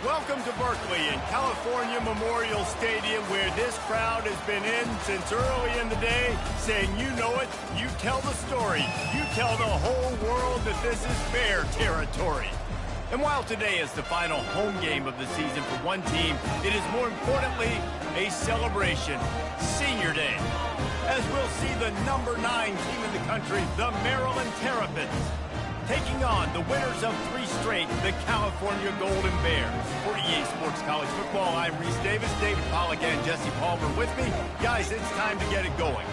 Welcome to Berkeley in California Memorial Stadium, where this crowd has been in since early in the day, saying you know it, you tell the story, you tell the whole world that this is Bear territory. And while today is the final home game of the season for one team, it is more importantly a celebration, Senior Day, as we'll see the number 9 team in the country, the Maryland Terrapins, taking on the winners of 3 straight, the California Golden Bears. For EA Sports College Football, I'm Reese Davis, David Pollack and Jesse Palmer with me. Guys, it's time to get it going.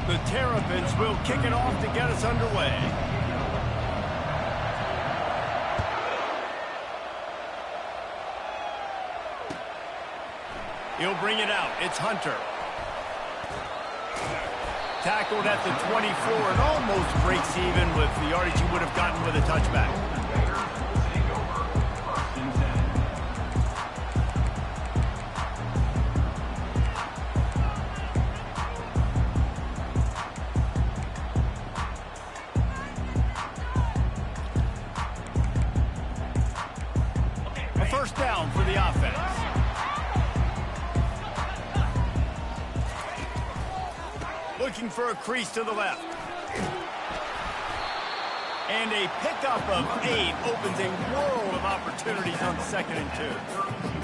The Terrapins will kick it off to get us underway. He'll bring it out. It's Hunter. Tackled at the 24 and almost breaks even with the yardage he would have gotten with a touchback. A first down for the offense. Looking for a crease to the left. And a pickup of 8 opens a world of opportunities on 2nd and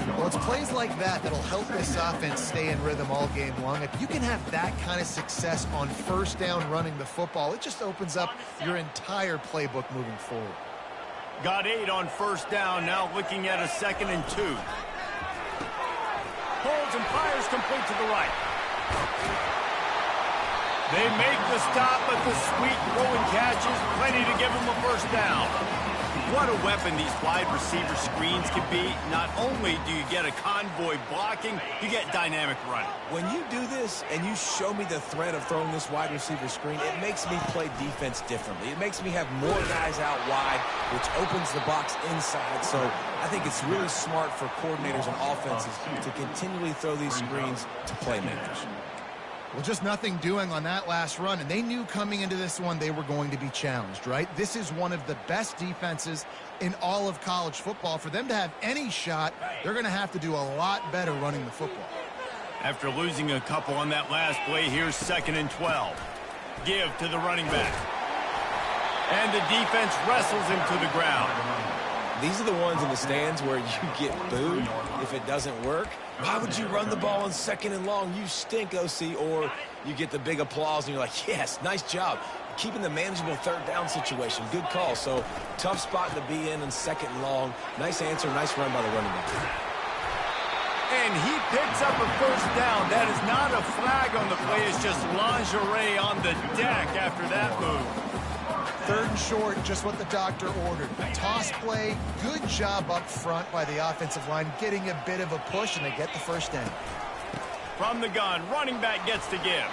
2. Well, it's plays like that that'll help this offense stay in rhythm all game long. If you can have that kind of success on first down running the football, it just opens up your entire playbook moving forward. Got 8 on first down, now looking at a 2nd and 2. Holds and fires complete to the right. They make the stop, but the sweet throwing catch is plenty to give them a first down. What a weapon these wide receiver screens can be. Not only do you get a convoy blocking, you get dynamic running. When you do this and you show me the threat of throwing this wide receiver screen, it makes me play defense differently. It makes me have more guys out wide, which opens the box inside. So I think it's really smart for coordinators and offenses to continually throw these screens to playmakers. Well, just nothing doing on that last run, and they knew coming into this one they were going to be challenged, right? This is one of the best defenses in all of college football. For them to have any shot, they're going to have to do a lot better running the football. After losing a couple on that last play, here's 2nd and 12. Give to the running back. And the defense wrestles him to the ground. These are the ones in the stands where you get booed if it doesn't work. Why would you run the ball on 2nd and long? You stink, OC. Or you get the big applause and you're like, yes, nice job. Keeping the manageable 3rd down situation. Good call. So tough spot to be in on 2nd and long. Nice answer, nice run by the running back. And he picks up a 1st down. That is not a flag on the play. It's just lingerie on the deck after that move. 3rd and short, just what the doctor ordered. Toss play, good job up front by the offensive line, getting a bit of a push, and they get the 1st down. From the gun, running back gets to give.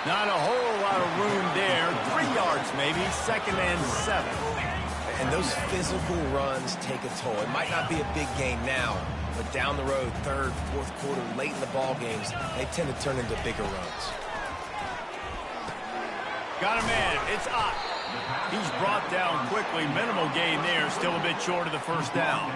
Not a whole lot of room there. 3 yards maybe, 2nd and 7. And those physical runs take a toll. It might not be a big gain now, but down the road, 3rd, 4th quarter, late in the ball games, they tend to turn into bigger runs. Got a man. It's Ott. He's brought down quickly. Minimal gain there. Still a bit short of the 1st down.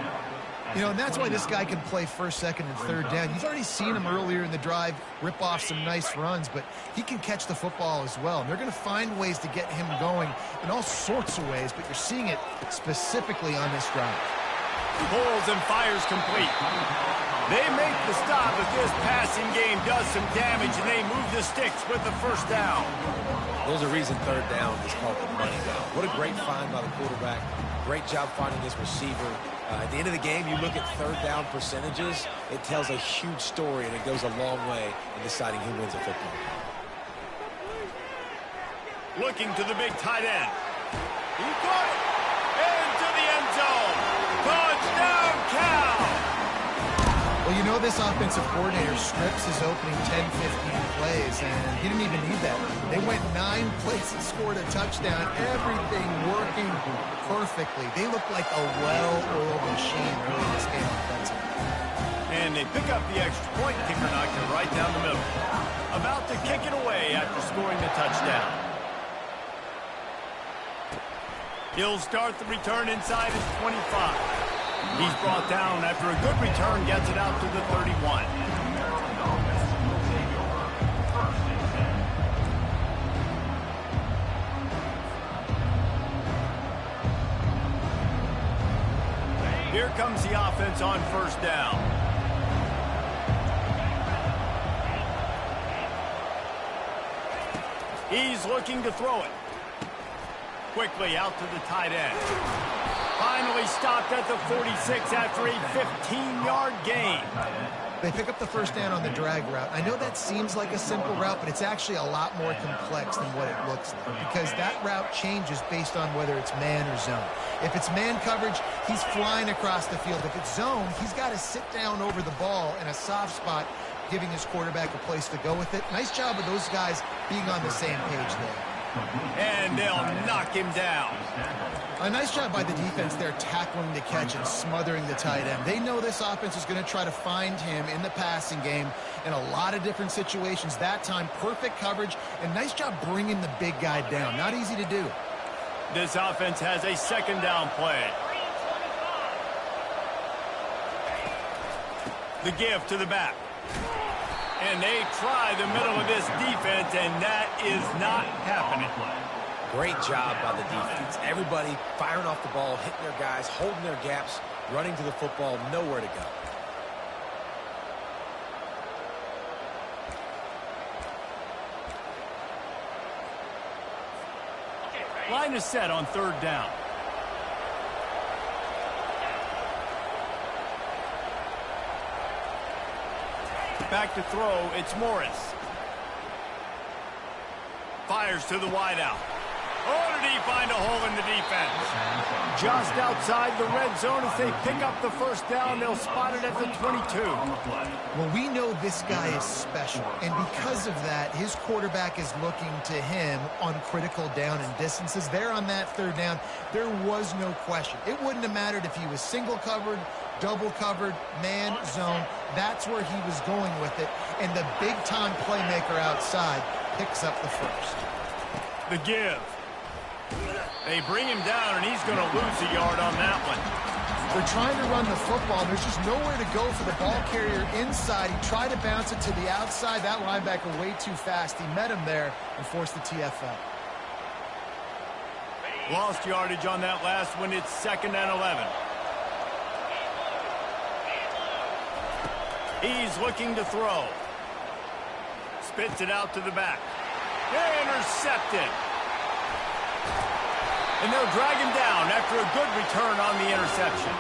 You know, and that's why this guy can play 1st, 2nd, and 3rd down. You've already seen him earlier in the drive rip off some nice runs, but he can catch the football as well. And they're going to find ways to get him going in all sorts of ways, but you're seeing it specifically on this drive. Pulls and fires complete. They make the stop, but this passing game does some damage, and they move the sticks with the 1st down. There's a reason 3rd down is called the money down. What a great find by the quarterback. Great job finding his receiver. At the end of the game, you look at 3rd down percentages. It tells a huge story, and it goes a long way in deciding who wins a football. Looking to the big tight end. He caught it. Into the end zone. Touchdown, Cal. Well, you know this offensive coordinator strips his opening 10, 15 plays, and he didn't even need that. They went 9 plays and scored a touchdown. Everything working perfectly. They look like a well-oiled machine early in this game offensively. And they pick up the extra point. Kicker knocked it right down the middle. About to kick it away after scoring the touchdown. He'll start the return inside his 25. He's brought down after a good return, gets it out to the 31. Here comes the offense on 1st down. He's looking to throw it. Quickly out to the tight end. Finally stopped at the 46 after a 15-yard gain. They pick up the 1st down on the drag route. I know that seems like a simple route, but it's actually a lot more complex than what it looks like because that route changes based on whether it's man or zone. If it's man coverage, he's flying across the field. If it's zone, he's got to sit down over the ball in a soft spot, giving his quarterback a place to go with it. Nice job of those guys being on the same page there. And they'll knock him down. A nice job by the defense there tackling the catch and smothering the tight end. They know this offense is going to try to find him in the passing game in a lot of different situations. That time, perfect coverage, and nice job bringing the big guy down. Not easy to do. This offense has a 2nd down play. The give to the back. And they try the middle of this defense, and that is not happening. Great job by the defense. Everybody firing off the ball, hitting their guys, holding their gaps, running to the football, nowhere to go. Line is set on 3rd down. Back to throw, it's Morris. Fires to the wideout. Oh, did he find a hole in the defense? Just outside the red zone as they pick up the 1st down. They'll spot it at the 22. Well, we know this guy is special, and because of that, his quarterback is looking to him on critical down and distances. There on that 3rd down, there was no question. It wouldn't have mattered if he was single covered, double covered, man, zone. That's where he was going with it, and the big-time playmaker outside picks up the 1st. The give. They bring him down, and he's going to lose a yard on that one. They're trying to run the football. There's just nowhere to go for the ball carrier inside. He tried to bounce it to the outside. That linebacker way too fast. He met him there and forced the TFL. Lost yardage on that last one. It's 2nd and 11. He's looking to throw. Spits it out to the back. Intercepted. And they'll drag him down after a good return on the interception.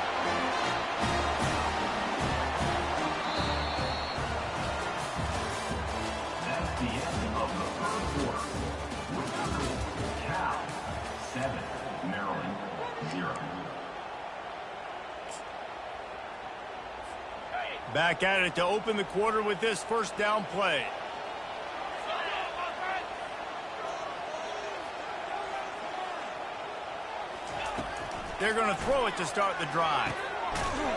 That's the end of the first quarter. Cal 7, Maryland 0. Back at it to open the quarter with this first down play. They're going to throw it to start the drive.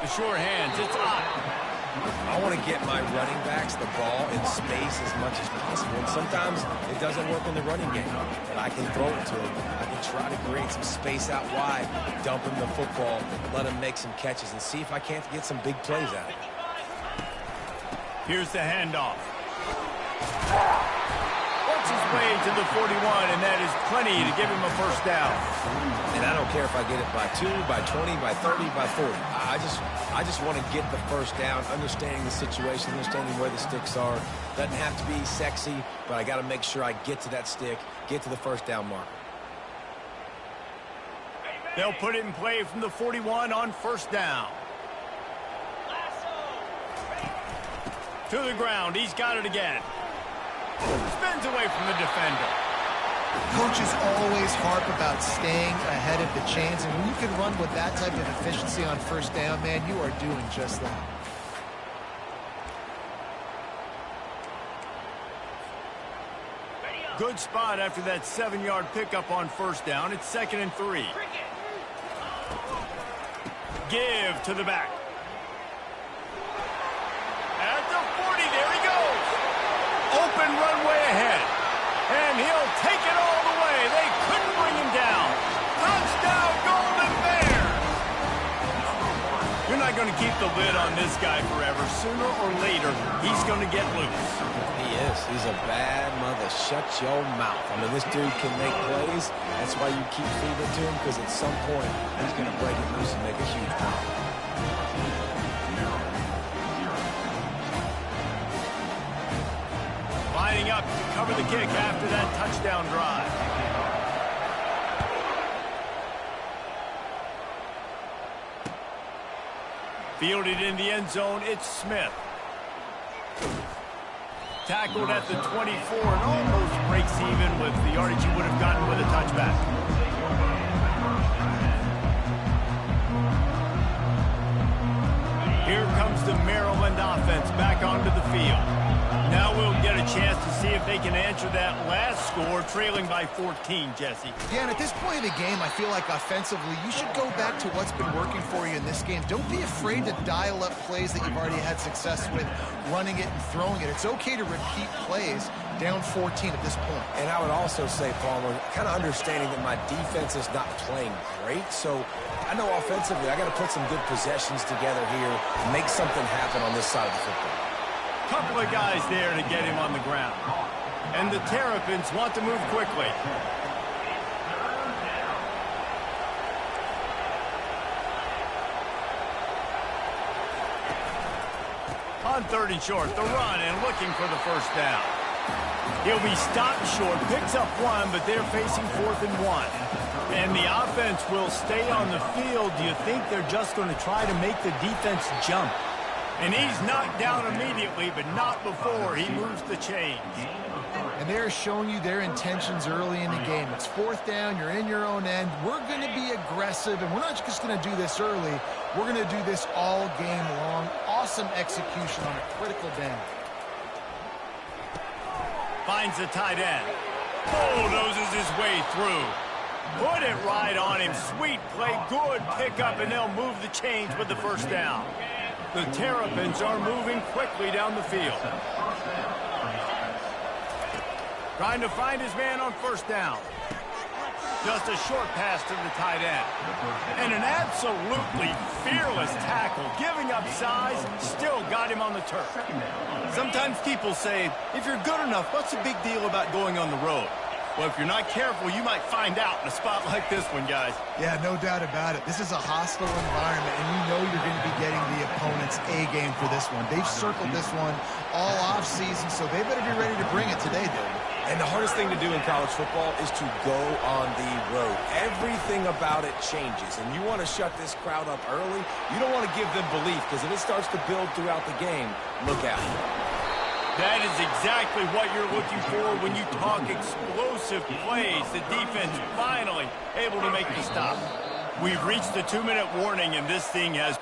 The sure hands, it's hot. I want to get my running backs the ball in space as much as possible. And sometimes it doesn't work in the running game, but I can throw it to him. I can try to create some space out wide, dump him the football, let him make some catches, and see if I can't get some big plays out of it. Here's the handoff. Works his way to the 41, and that is plenty to give him a first down. And I don't care if I get it by 2, by 20, by 30, by 40. I just want to get the first down, understanding the situation, understanding where the sticks are. Doesn't have to be sexy, but I got to make sure I get to that stick, get to the first down marker. They'll put it in play from the 41 on first down. To the ground. He's got it again. Spins away from the defender. Coaches always harp about staying ahead of the chains, and when you can run with that type of efficiency on first down, man, you are doing just that. Good spot after that 7-yard pickup on first down. It's 2nd and 3. Give to the back. At the 40, there he goes. Open runway ahead. And he'll take it all the way. They couldn't bring him down. Touchdown, Golden Bears. You're not going to keep the lid on this guy forever. Sooner or later, he's going to get loose. He is. He's a bad mother. Shut your mouth. I mean, this dude can make plays. That's why you keep feeding it to him, because at some point, he's going to break it loose and make a huge problem. Lining up to cover the kick after that touchdown drive. Fielded in the end zone, it's Smith. Tackled at the 24 and almost breaks even with the yardage he would have gotten with a touchback. Here comes the Maryland offense back onto the field. Now we'll get a chance to see if they can answer that last score, trailing by 14, Jesse. Yeah, and at this point in the game, I feel like offensively, you should go back to what's been working for you in this game. Don't be afraid to dial up plays that you've already had success with, running it and throwing it. It's okay to repeat plays down 14 at this point. And I would also say, Palmer, kind of understanding that my defense is not playing great, so I know offensively I got to put some good possessions together here, make something happen on this side of the football. Couple of guys there to get him on the ground. And the Terrapins want to move quickly. On 3rd and short, the run and looking for the first down. He'll be stopped short, picks up 1, but they're facing 4th and 1. And the offense will stay on the field. Do you think they're just going to try to make the defense jump? And he's knocked down immediately, but not before he moves the chains. And they're showing you their intentions early in the game. It's 4th down, you're in your own end. We're going to be aggressive, and we're not just going to do this early. We're going to do this all game long. Awesome execution on a critical down. Finds the tight end. Bulldozes his way through. Put it right on him. Sweet play, good pickup, and they'll move the chains with the first down. The Terrapins are moving quickly down the field. Trying to find his man on first down. Just a short pass to the tight end. And an absolutely fearless tackle. Giving up size, still got him on the turf. Sometimes people say, if you're good enough, what's the big deal about going on the road? Well, if you're not careful, you might find out in a spot like this one, guys. Yeah, no doubt about it. This is a hostile environment, and you know you're going to be getting the opponent's A game for this one. They've circled this one all offseason, so they better be ready to bring it today, Dylan. And the hardest thing to do in college football is to go on the road. Everything about it changes, and you want to shut this crowd up early. You don't want to give them belief, because if it starts to build throughout the game, look out. That is exactly what you're looking for when you talk explosive plays. The defense finally able to make the stop. We've reached the 2-minute warning, and this thing has...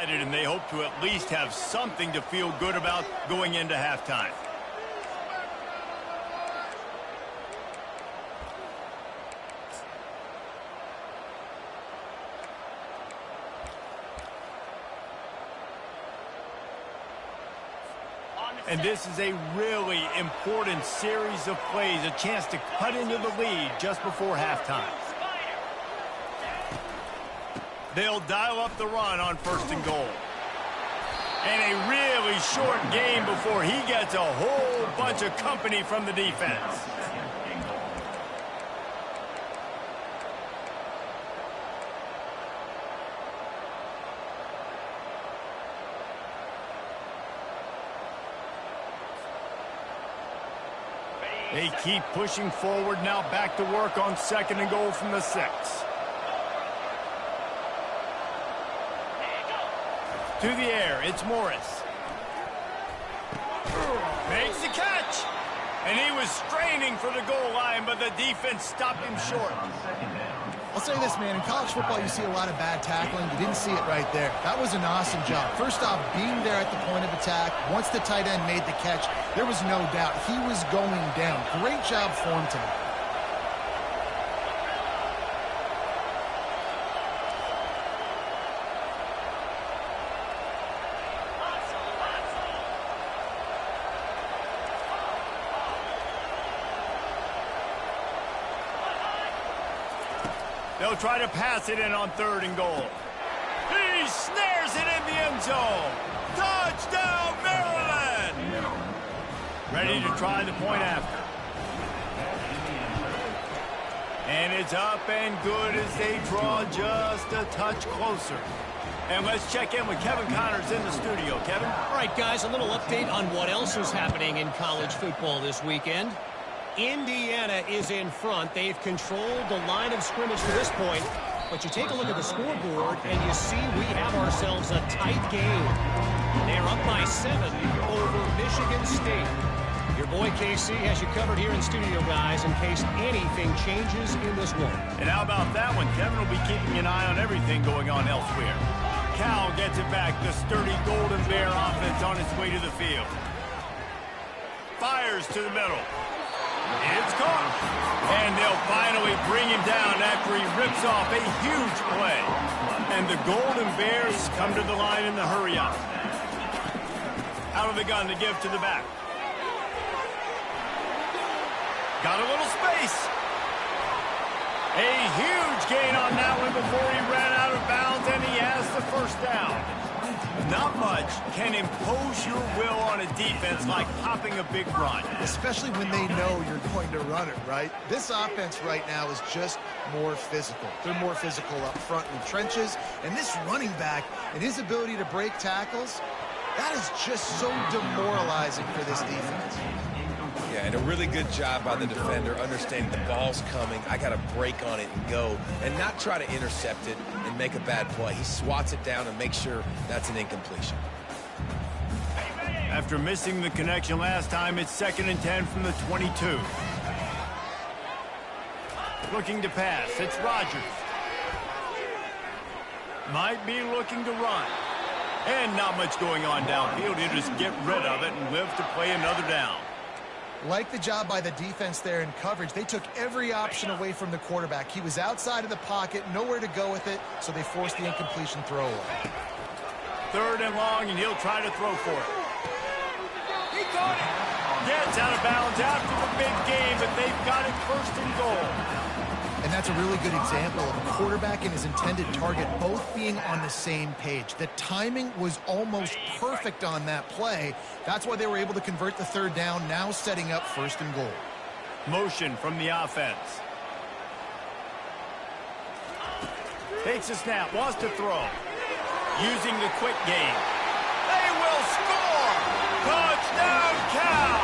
and they hope to at least have something to feel good about going into halftime. And this is a really important series of plays, a chance to cut into the lead just before halftime. They'll dial up the run on 1st and goal. And a really short game before he gets a whole bunch of company from the defense. They keep pushing forward, now back to work on 2nd and goal from the 6. To the air, it's Morris. Makes the catch. And he was straining for the goal line, but the defense stopped him short. I'll say this, man. In college football, you see a lot of bad tackling. You didn't see it right there. That was an awesome job. First off, being there at the point of attack. Once the tight end made the catch, there was no doubt he was going down. Great job for him tonight. They'll try to pass it in on 3rd and goal. He snares it in the end zone. Touchdown, Maryland! Ready to try the point after. And it's up and good as they draw just a touch closer. And let's check in with Kevin Connors in the studio. Kevin? All right, guys, a little update on what else is happening in college football this weekend. Indiana is in front. They've controlled the line of scrimmage to this point. But you take a look at the scoreboard, and you see we have ourselves a tight game. They're up by 7 over Michigan State. Your boy KC has you covered here in studio, guys, in case anything changes in this one. And how about that one? Kevin will be keeping an eye on everything going on elsewhere. Cal gets it back. The sturdy Golden Bear offense on its way to the field. Fires to the middle. It's caught. And they'll finally bring him down after he rips off a huge play. And the Golden Bears come to the line in the hurry up. Out of the gun to give to the back. Got a little space. A huge gain on that one before he ran out of bounds, and he has the 1st down. Not much can impose your will on a defense like popping a big run. Especially when they know you're going to run it, right? This offense right now is just more physical. They're more physical up front in the trenches. And this running back and his ability to break tackles, that is just so demoralizing for this defense. Yeah, and a really good job by the defender understanding the ball's coming. I got to break on it and go and not try to intercept it and make a bad play. He swats it down and makes sure that's an incompletion. After missing the connection last time, it's 2nd and 10 from the 22. Looking to pass. It's Rodgers. Might be looking to run. And not much going on downfield. He'll just get rid of it and live to play another down. Like the job by the defense there in coverage. They took every option away from the quarterback. He was outside of the pocket, nowhere to go with it, so they forced the incompletion throwaway. 3rd and long, and he'll try to throw for it. He caught it. Gets out of bounds after the big game, but they've got it 1st and goal. And that's a really good example of a quarterback and his intended target both being on the same page. The timing was almost perfect on that play. That's why they were able to convert the 3rd down, now setting up 1st and goal. Motion from the offense. Takes a snap, wants to throw. Using the quick game. They will score! Touchdown, Cal!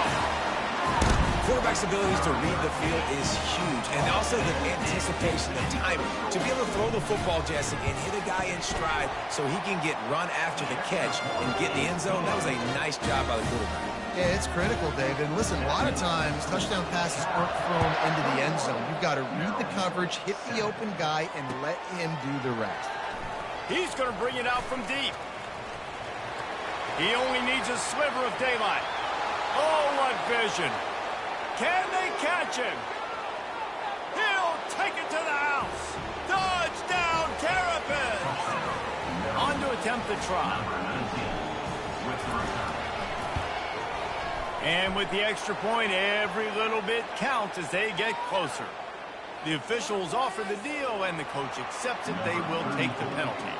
Quarterback's abilities to read the field is huge, and also the anticipation, the timing. To be able to throw the football, Jesse, and hit a guy in stride so he can get run after the catch and get in the end zone, that was a nice job by the quarterback. Yeah, it's critical, David. Listen, a lot of times touchdown passes aren't thrown into the end zone. You've got to read the coverage, hit the open guy, and let him do the rest. He's going to bring it out from deep. He only needs a sliver of daylight. Oh, what vision. Can they catch him? He'll take it to the house. Touchdown, Terrapins! On to attempt the try. And with the extra point, every little bit counts as they get closer. The officials offer the deal, and the coach accepts it. They will take the penalty.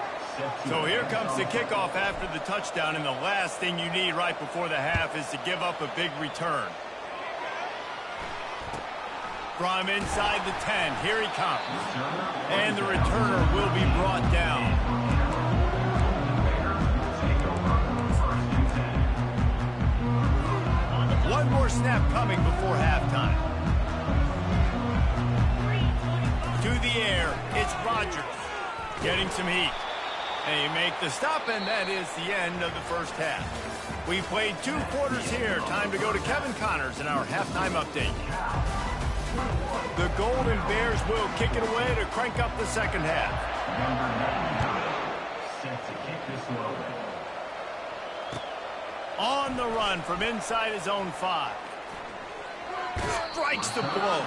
So here comes the kickoff after the touchdown, and the last thing you need right before the half is to give up a big return. From inside the 10, here he comes. And the returner will be brought down. One more snap coming before halftime. To the air, it's Rodgers. Getting some heat. They make the stop, and that is the end of the first half. We played 2 quarters here. Time to go to Kevin Connors in our halftime update. The Golden Bears will kick it away to crank up the second half. Set to kick this one. On the run from inside his own 5. Strikes the blow.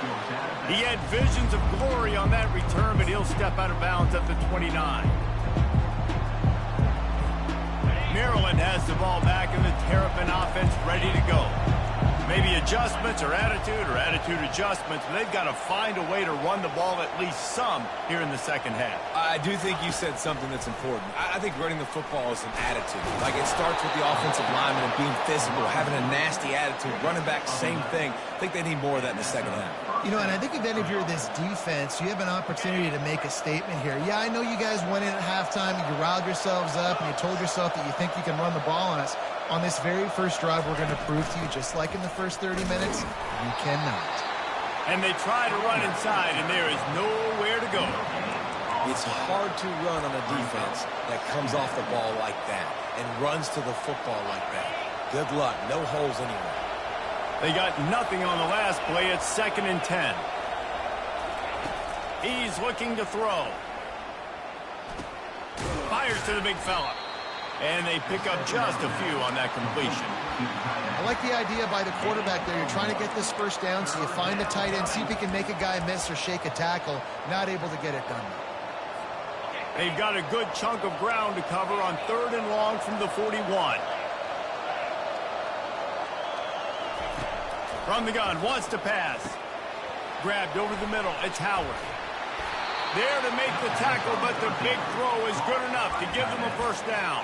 He had visions of glory on that return, but he'll step out of bounds at the 29. Maryland has the ball back, and the Terrapin offense ready to go. Maybe adjustments or attitude adjustments, but they've got to find a way to run the ball at least some here in the second half. I do think you said something that's important. I think running the football is an attitude. Like, it starts with the offensive lineman and being physical, having a nasty attitude. Running back, same thing. I think they need more of that in the second half. You know, and I think if any of you are this defense, you have an opportunity to make a statement here. Yeah, I know you guys went in at halftime, and you riled yourselves up, and you told yourself that you think you can run the ball on us. On this very first drive, we're going to prove to you, just like in the first 30 minutes, you cannot. And they try to run inside, and there is nowhere to go. It's hard to run on a defense that comes off the ball like that and runs to the football like that. Good luck. No holes anywhere. They got nothing on the last play. It's 2nd and 10. He's looking to throw. Fires to the big fella. And they pick up just a few on that completion. I like the idea by the quarterback there. You're trying to get this first down, so you find the tight end, see if he can make a guy miss or shake a tackle. Not able to get it done. They've got a good chunk of ground to cover on 3rd and long from the 41. From the gun, wants to pass. Grabbed over the middle, it's Howard. There to make the tackle, but the big throw is good enough to give them a first down.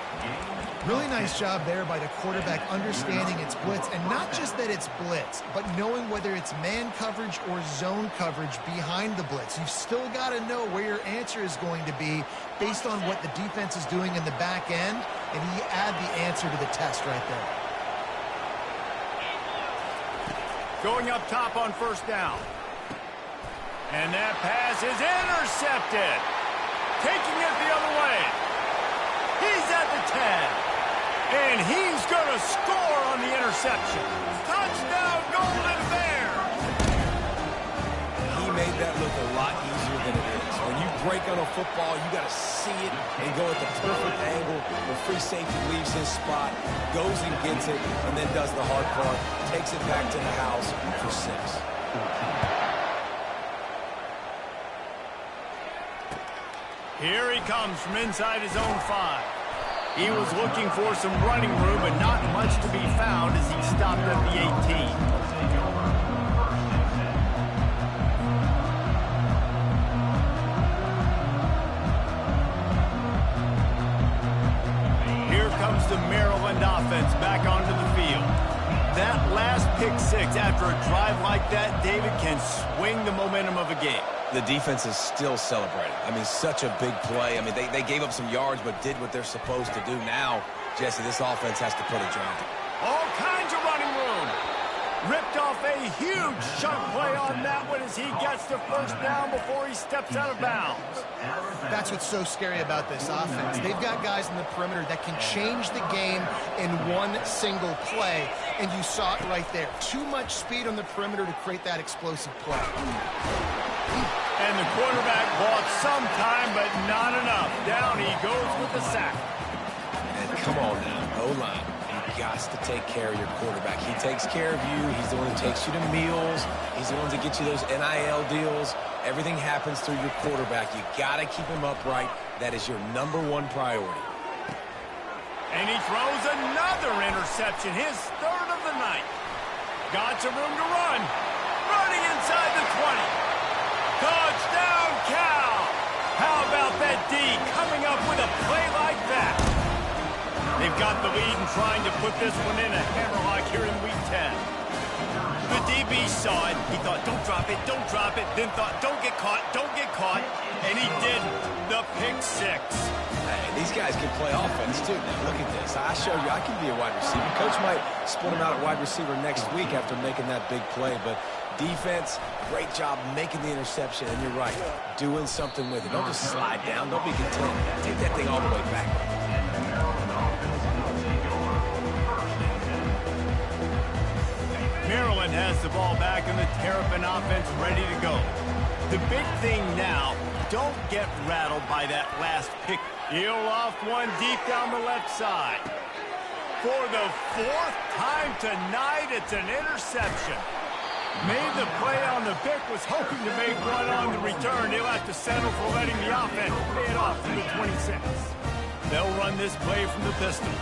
Really nice job there by the quarterback understanding it's blitz, and not just that it's blitz, but knowing whether it's man coverage or zone coverage behind the blitz. You've still got to know where your answer is going to be based on what the defense is doing in the back end, and he add the answer to the test right there. Going up top on first down. And that pass is intercepted. Taking it the other way. He's at the 10. And he's going to score on the interception. Touchdown, Golden Bears! He made that look a lot easier than it is. When you break on a football, you got to see it and go at the perfect angle. The free safety leaves his spot, goes and gets it, and then does the hard part, takes it back to the house for 6. Here he comes from inside his own 5. He was looking for some running room, but not much to be found as he stopped at the 18. Here comes the Maryland offense back onto the field. That last pick 6 after a drive like that, David, can swing the momentum of a game. The defense is still celebrating. I mean, such a big play. I mean, they gave up some yards but did what they're supposed to do. Now, Jesse, this offense has to put a drive. All kinds of running room. Ripped off a huge chunk play on that one as he gets the first down before he steps out of bounds. That's what's so scary about this offense. They've got guys in the perimeter that can change the game in one single play, and you saw it right there. Too much speed on the perimeter to create that explosive play. And the quarterback bought some time, but not enough. Down he goes with the sack. And come on now, O-line. You've got to take care of your quarterback. He takes care of you. He's the one who takes you to meals. He's the one that gets you those NIL deals. Everything happens through your quarterback. You got to keep him upright. That is your #1 priority. And he throws another interception, his 3rd of the night. Got some room to run. Running inside the 20. Touchdown, Cal! How about that D coming up with a play like that? They've got the lead and trying to put this one in a hammerlock here in week 10. The DB saw it. He thought, don't drop it, then thought, don't get caught, and he did. The pick 6. Hey, these guys can play offense, too. Now, look at this. I showed you I can be a wide receiver. Coach might split him out at wide receiver next week after making that big play, but defense, great job making the interception, and you're right, doing something with it. Don't just slide down. Don't be content. Take that thing all the way back. Maryland has the ball back and the Terrapin offense ready to go. The big thing now, don't get rattled by that last pick. He'll loft one deep down the left side. For the 4th time tonight, it's an interception. Made the play on the pick, was hoping to make one on the return. He'll have to settle for letting the offense pay it off from the 26. They'll run this play from the pistol.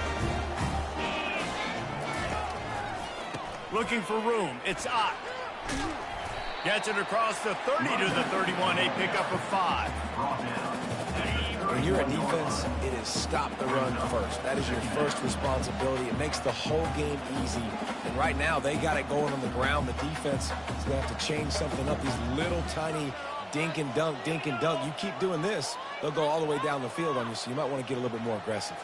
Looking for room, it's Ott. Gets it across the 30 to the 31, a pickup of 5. When you're a defense, it is stop the run first. That is your first responsibility. It makes the whole game easy. And right now, they got it going on the ground. The defense is going to have to change something up. These little tiny dink and dunk. You keep doing this, they'll go all the way down the field on you, so you might want to get a little bit more aggressive.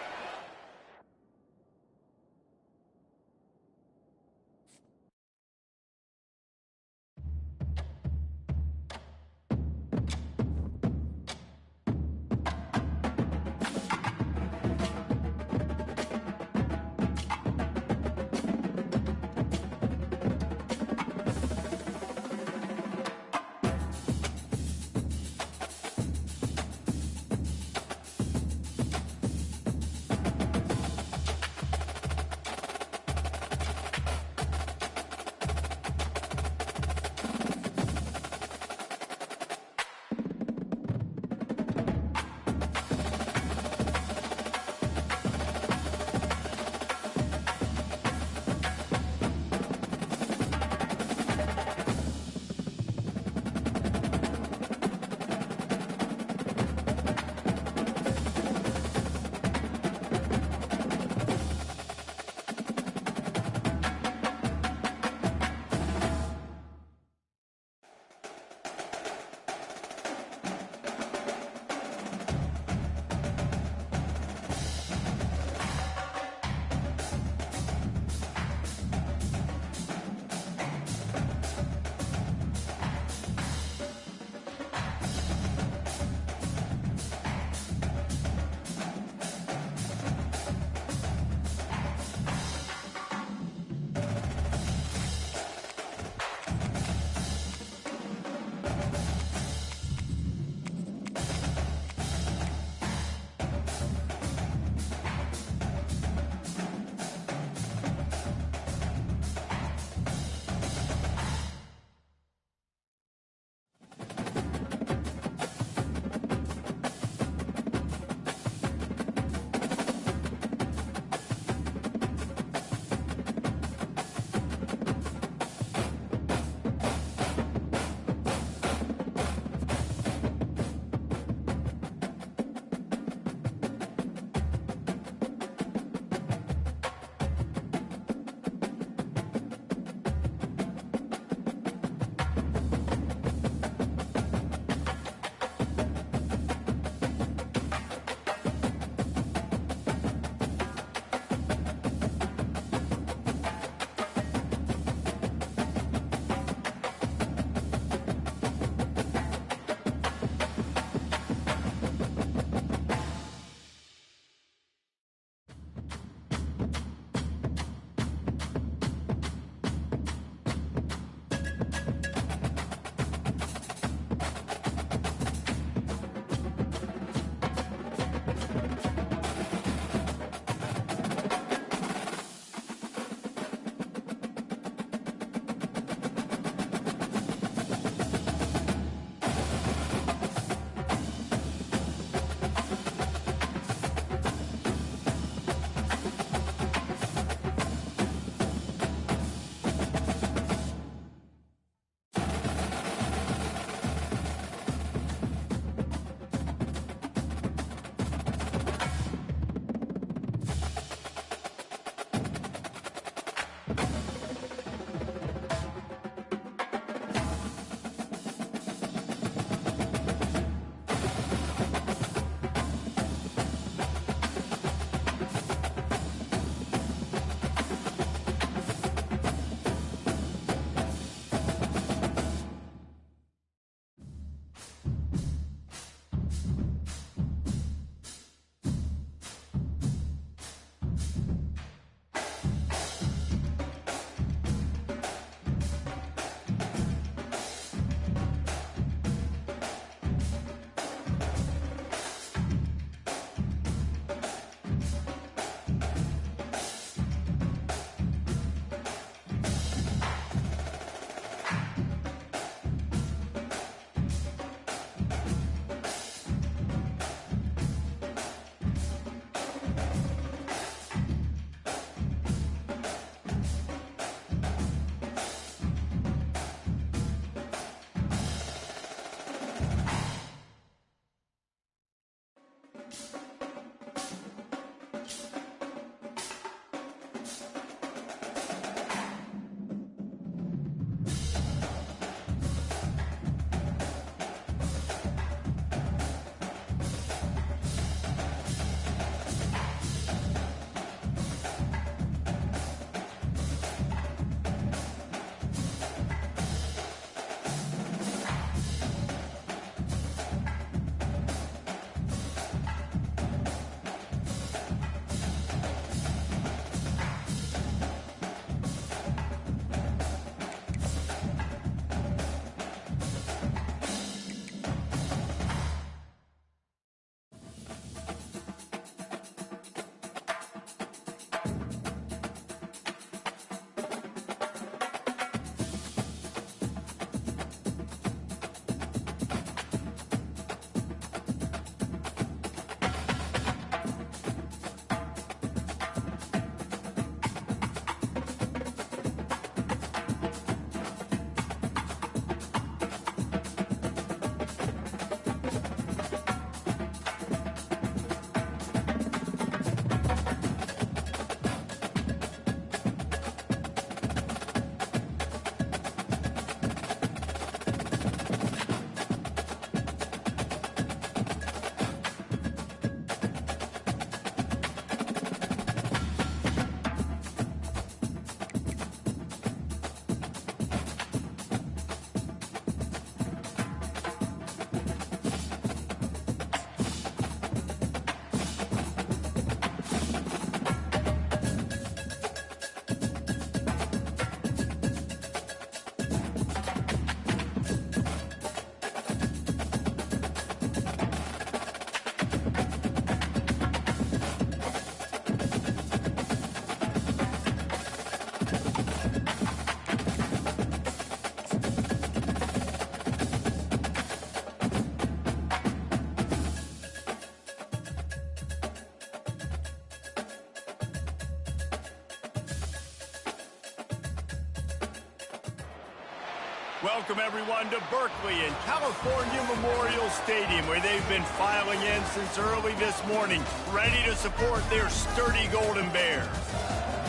Welcome, everyone, to Berkeley and California Memorial Stadium, where they've been filing in since early this morning, ready to support their sturdy Golden Bears.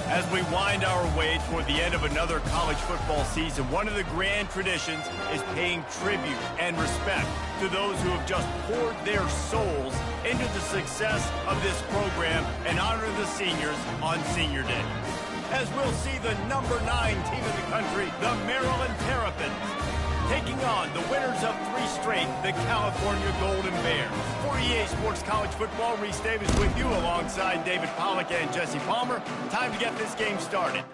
As we wind our way toward the end of another college football season, one of the grand traditions is paying tribute and respect to those who have just poured their souls into the success of this program and honor the seniors on Senior Day. As we'll see the number 9 team in the country, the Maryland Terrapins, taking on the winners of 3 straight, the California Golden Bears. For EA Sports College Football, Reese Davis with you alongside David Pollack and Jesse Palmer. Time to get this game started.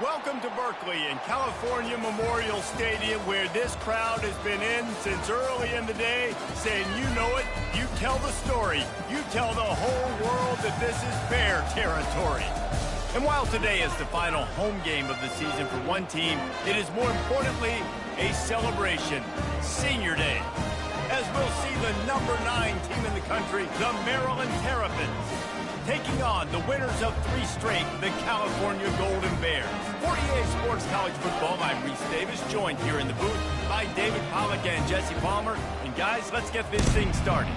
Welcome to Berkeley and California Memorial Stadium, where this crowd has been in since early in the day, saying you know it, you tell the story, you tell the whole world that this is Bear territory. And while today is the final home game of the season for one team, it is more importantly a celebration, Senior Day, as we'll see the number 9 team in the country, the Maryland Terrapins, taking on the winners of 3 straight, the California Golden Bears. For EA Sports College Football, I'm Reese Davis, joined here in the booth by David Pollack and Jesse Palmer. And guys, let's get this thing started.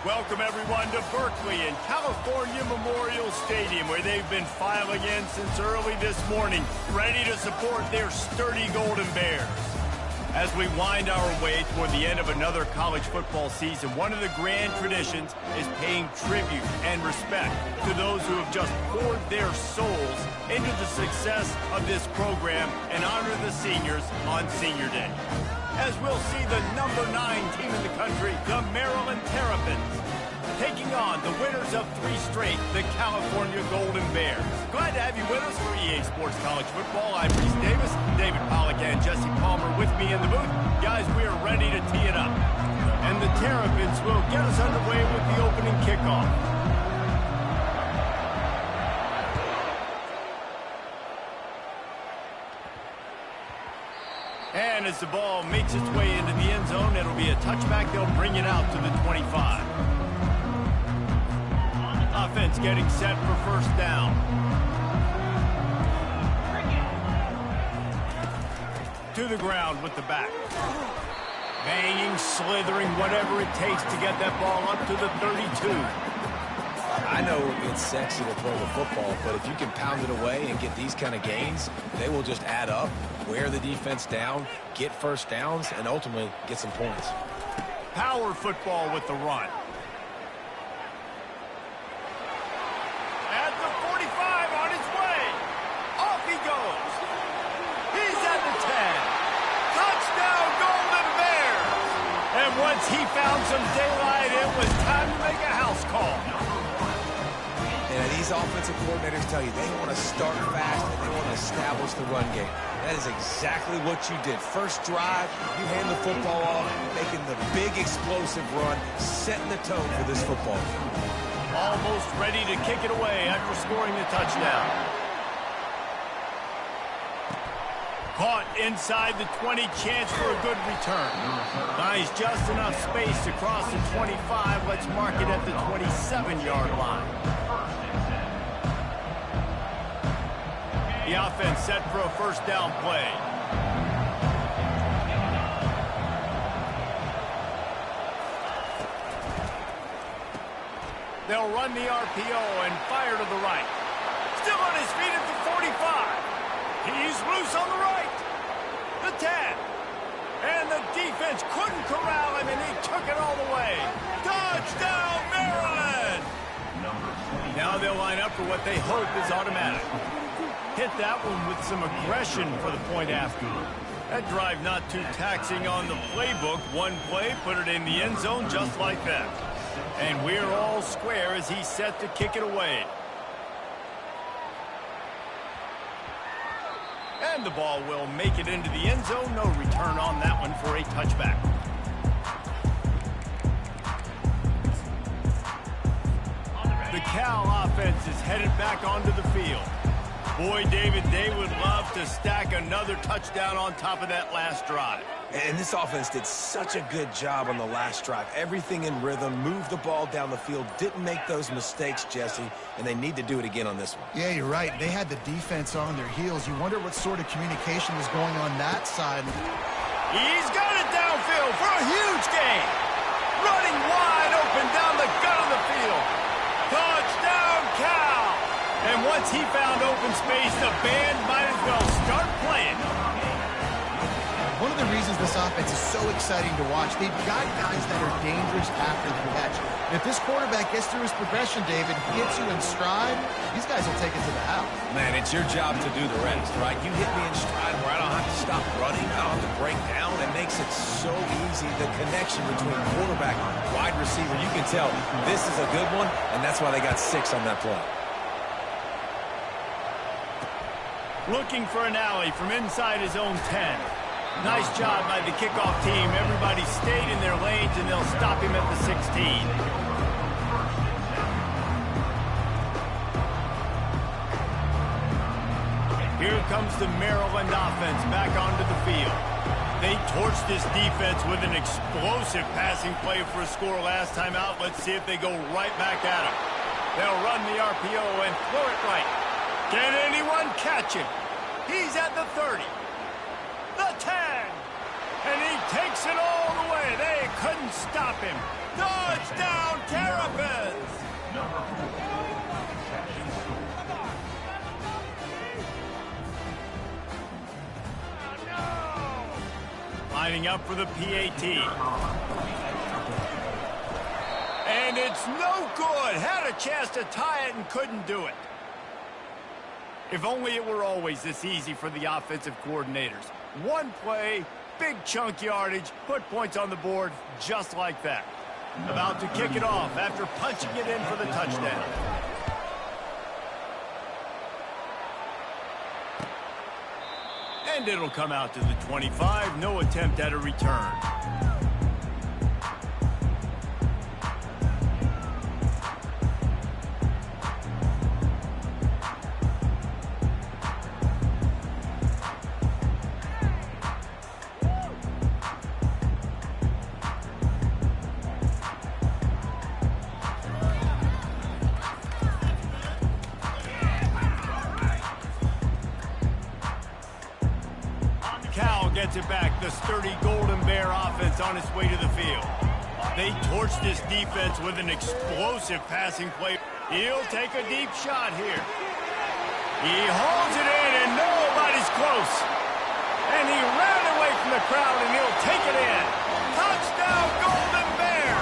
Welcome, everyone, to Berkeley and California Memorial Stadium, where they've been filing in since early this morning, ready to support their sturdy Golden Bears. As we wind our way toward the end of another college football season, one of the grand traditions is paying tribute and respect to those who have just poured their souls into the success of this program and honor the seniors on Senior Day. As we'll see the number 9 team in the country, the Maryland Terrapins, taking on the winners of 3 straight, the California Golden Bears. Glad to have you with us for EA Sports College Football. I'm Reese Davis, David Pollack and Jesse Palmer with me in the booth. Guys, we are ready to tee it up. And the Terrapins will get us underway with the opening kickoff. And as the ball makes its way into the end zone, it'll be a touchback. They'll bring it out to the 25. Offense getting set for first down. To the ground with the back. Banging, slithering, whatever it takes to get that ball up to the 32. I know it's sexy to throw the football, but if you can pound it away and get these kind of gains, they will just add up, wear the defense down, get first downs, and ultimately get some points. Power football with the run. At the 45, on his way. Off he goes. He's at the 10. Touchdown, Golden Bears. And once he found some daylight, it was time to make a house these offensive coordinators tell you, they want to start fast and they want to establish the run game. That is exactly what you did. First drive, you hand the football off, making the big explosive run, setting the tone for this football game. Almost ready to kick it away after scoring the touchdown. Caught inside the 20, chance for a good return. Nice, just enough space to cross the 25. Let's mark it at the 27-yard line. The offense set for a first down play. They'll run the RPO and fire to the right. Still on his feet at the 45. He's loose on the right. The 10. And the defense couldn't corral him, and he took it all the way. Touchdown, Maryland! Now they'll line up for what they hope is automatic. Hit that one with some aggression for the point after. That drive not too taxing on the playbook. One play, put it in the end zone just like that. And we're all square as he's set to kick it away. And the ball will make it into the end zone. No return on that one for a touchback. The Cal offense is headed back onto the field. Boy, David, they would love to stack another touchdown on top of that last drive. And this offense did such a good job on the last drive. Everything in rhythm, moved the ball down the field, didn't make those mistakes, Jesse, and they need to do it again on this one. Yeah, you're right. They had the defense on their heels. You wonder what sort of communication was going on that side. He's got it downfield for a huge gain. Running wide open down the gut of the field. Touchdown, Cal! And once he found open space, the band might as well start playing. One of the reasons this offense is so exciting to watch, they've got guys that are dangerous after the catch. And if this quarterback gets through his progression, David, hits you in stride, these guys will take it to the house. Man, it's your job to do the rest, right? You hit me in stride where I don't have to stop running, I don't have to break down. It makes it so easy, the connection between quarterback and wide receiver. You can tell this is a good one, and that's why they got 6 on that play. Looking for an alley from inside his own 10. Nice job by the kickoff team. Everybody stayed in their lanes, and they'll stop him at the 16. Here comes the Maryland offense back onto the field. They torched this defense with an explosive passing play for a score last time out. Let's see if they go right back at him. They'll run the RPO and throw it right. Can anyone catch him? He's at the 30. The 10. And he takes it all the way. They couldn't stop him. Touchdown, Terrapins! Lining up for the PAT. And it's no good. Had a chance to tie it and couldn't do it. If only it were always this easy for the offensive coordinators. One play, big chunk yardage, put points on the board just like that. About to kick it off after punching it in for the touchdown. And it'll come out to the 25. No attempt at a return. Cal gets it back. The sturdy Golden Bear offense on its way to the field. They torched this defense with an explosive passing play. He'll take a deep shot here. He holds it in, and nobody's close. And he ran away from the crowd, and he'll take it in. Touchdown, Golden Bear!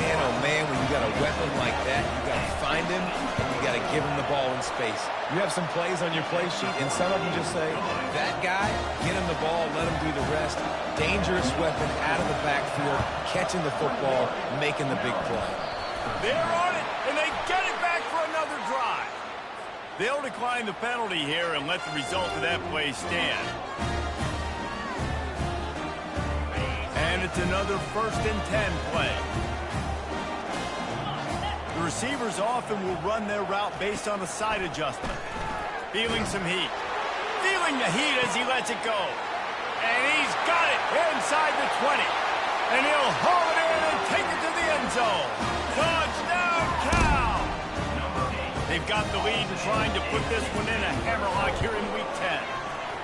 Man, oh man, when you got a weapon like that, you got to find him, and you got to give him the ball in space. You have some plays on your play sheet, and some of them just say, that guy, get him the ball, let him do the rest. Dangerous weapon out of the backfield, catching the football, making the big play. They're on it, and they get They'll decline the penalty here and let the result of that play stand. And it's another 1st and 10 play. The receivers often will run their route based on a side adjustment. Feeling some heat. Feeling the heat as he lets it go. And he's got it inside the 20. And he'll haul it in and take it to the end zone. Touchdown, Cal! They've got the lead and trying to put this one in a hammerlock here in week 10.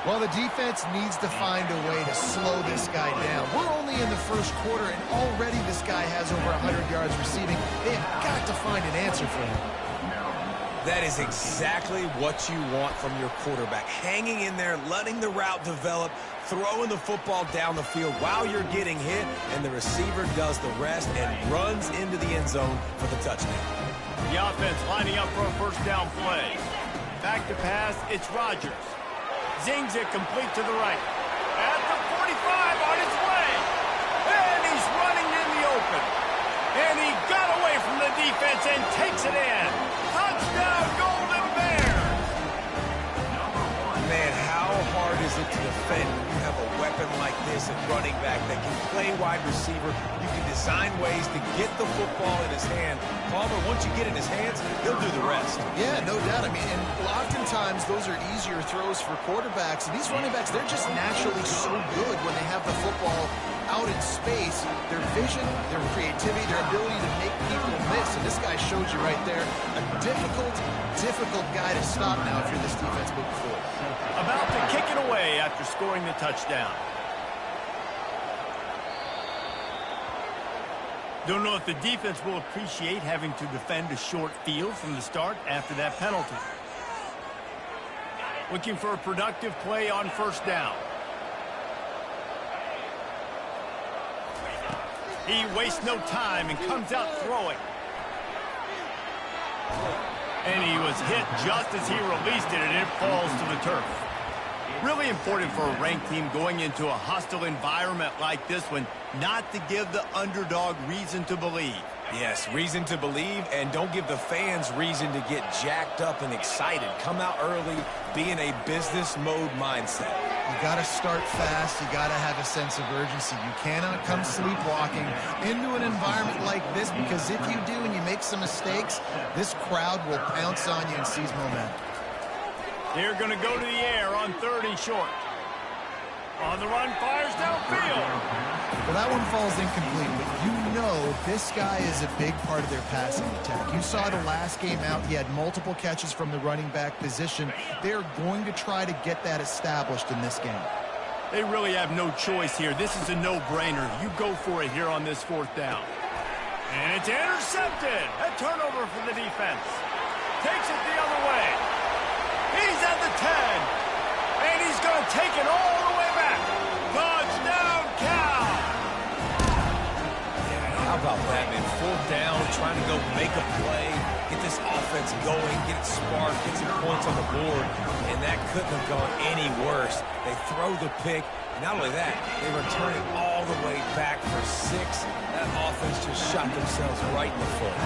Well, the defense needs to find a way to slow this guy down. We're only in the first quarter, and already this guy has over 100 yards receiving. They've got to find an answer for him. That is exactly what you want from your quarterback. Hanging in there, letting the route develop, throwing the football down the field while you're getting hit, and the receiver does the rest and runs into the end zone for the touchdown. The offense lining up for a 1st down play. Back to pass, it's Rodgers. Zings it complete to the right. At the 45 on his way. And he's running in the open. And he got away from the defense and takes it in. Touchdown, Golden Bears! Man, how hard is it to defend when you have a weapon like this at running back that can play wide receiver? You can design ways to get the football in his hand. Palmer, once you get in his hands, he'll do the rest. Yeah, no doubt. I mean, and oftentimes those are easier throws for quarterbacks. And these running backs, they're just naturally so good when they have the football out in space. Their vision, their creativity, their ability to make people miss. And this guy showed you right there. A difficult guy to stop now if you're this defense moving forward. About to kick it away after scoring the touchdown. Don't know if the defense will appreciate having to defend a short field from the start after that penalty. Looking for a productive play on 1st down. He wastes no time and comes out throwing. And he was hit just as he released it, and it falls to the turf. Really important for a ranked team going into a hostile environment like this one, not to give the underdog reason to believe. Yes, reason to believe, and don't give the fans reason to get jacked up and excited. Come out early, be in a business mode mindset. You got to start fast. You got to have a sense of urgency. You cannot come sleepwalking into an environment like this, because if you do and you make some mistakes, this crowd will pounce on you and seize momentum. They're going to go to the air on 3rd and short. On the run, fires downfield. Well, that one falls incomplete, but you know this guy is a big part of their passing attack. You saw the last game out. He had multiple catches from the running back position. They're going to try to get that established in this game. They really have no choice here. This is a no-brainer. You go for it here on this 4th down. And it's intercepted. A turnover for the defense. Takes it the other way. He's at the 10. And he's going to take it all the way back. Touchdown, Cal! Yeah, how about that, man? 4th down, trying to go make a play, get this offense going, get it sparked, get some points on the board, and that couldn't have gone any worse. They throw the pick, and not only that, they return it all the way back for 6. That offense just shot themselves right in the foot.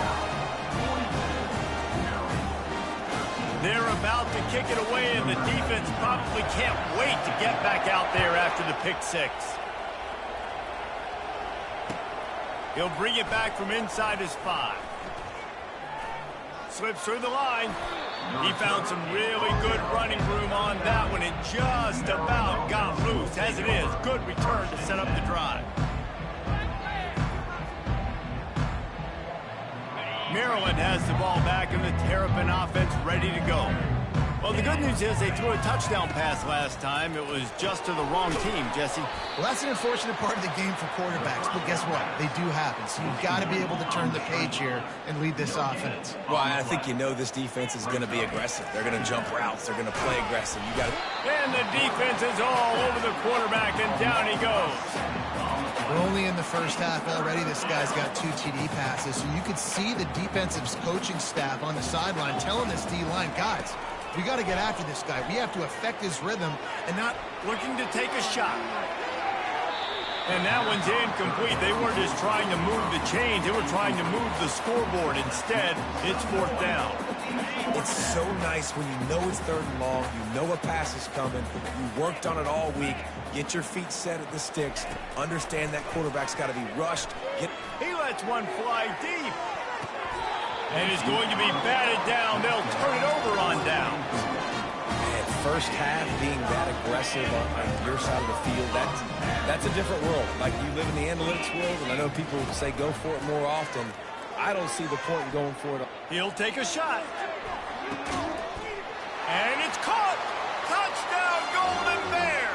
They're about to kick it away, and the defense probably can't wait to get back out there after the pick 6. He'll bring it back from inside his 5. Slips through the line. He found some really good running room on that one and just about got loose. As it is, good return to set up the drive. Maryland has the ball back and the Terrapin offense ready to go. Well, the good news is they threw a touchdown pass last time. It was just to the wrong team, Jesse. Well, that's an unfortunate part of the game for quarterbacks, but guess what? They do happen. So you've got to be able to turn the page here and lead this offense. Well, I think you know this defense is going to be aggressive. They're going to jump routes. They're going to play aggressive. You got to... And the defense is all over the quarterback, and down he goes. We're only in the first half already. This guy's got 2 TD passes. So you could see the defensive coaching staff on the sideline telling this D-line, guys, we got to get after this guy. We have to affect his rhythm and not looking to take a shot. And that one's incomplete. They weren't just trying to move the chains. They were trying to move the scoreboard. Instead, it's 4th down. It's so nice when you know it's 3rd and long, you know a pass is coming, you worked on it all week, get your feet set at the sticks, understand that quarterback's got to be rushed. He lets one fly deep. And is going to be batted down. They'll turn it over on downs. And first half being that aggressive on your side of the field, that's a different world. Like, you live in the analytics world, and I know people say go for it more often. I don't see the point in going for it. He'll take a shot. And it's caught. Touchdown, Golden Bear.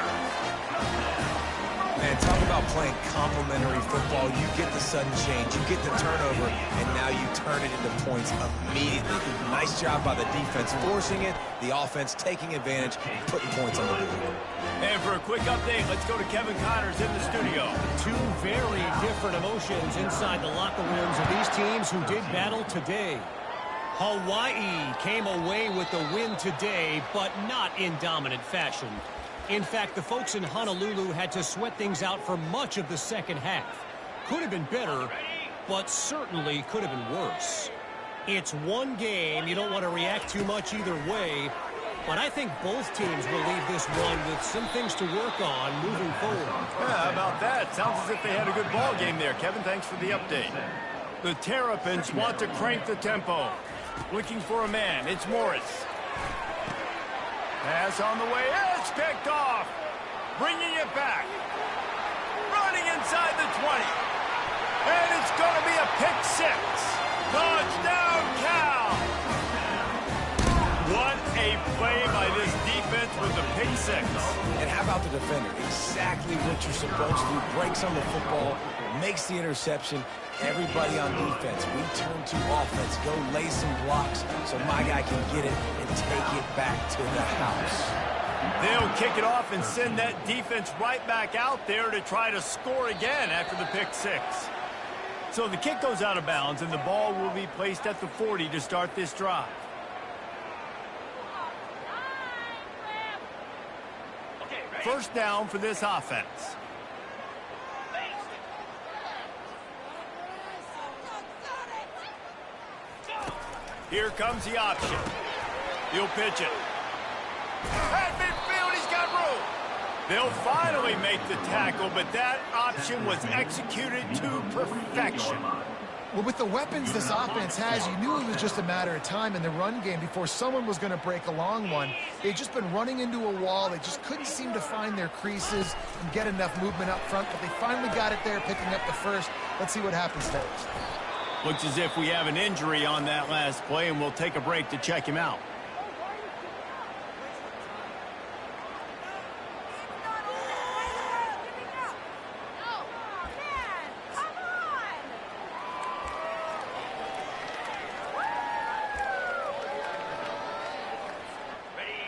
Man, talk about playing complementary football. You get the sudden change, you get the turnover, and now you turn it into points immediately. Nice job by the defense forcing it, the offense taking advantage, putting points on the board. And for a quick update, let's go to Kevin Connors in the studio. Two very different emotions inside the locker rooms of these teams who did battle today. Hawaii came away with the win today, but not in dominant fashion. In fact, the folks in Honolulu had to sweat things out for much of the second half. Could have been better, but certainly could have been worse. It's one game. You don't want to react too much either way, but I think both teams will leave this one with some things to work on moving forward. Yeah, how about that? Sounds as if they had a good ball game there. Kevin, thanks for the update. The Terrapins want to crank the tempo. Looking for a man. It's Morris. Pass on the way. It's picked off. Bringing it back. Running inside the 20. And it's going to be a pick 6. Touchdown, Cal. What a play by this defense with the pick 6. And how about the defender? Exactly what you're supposed to do. Breaks on the football, makes the interception. Everybody on defense, we turn to offense. Go lay some blocks so my guy can get it and take it back to the house. They'll kick it off and send that defense right back out there to try to score again after the pick 6. So the kick goes out of bounds, and the ball will be placed at the 40 to start this drive. First down for this offense. Here comes the option. He'll pitch it. At midfield, he's got room. They'll finally make the tackle, but that option was executed to perfection. Well, with the weapons this offense has, you knew it was just a matter of time in the run game before someone was going to break a long one. They'd just been running into a wall. They just couldn't seem to find their creases and get enough movement up front, but they finally got it there, picking up the first. Let's see what happens next. Looks as if we have an injury on that last play, and we'll take a break to check him out.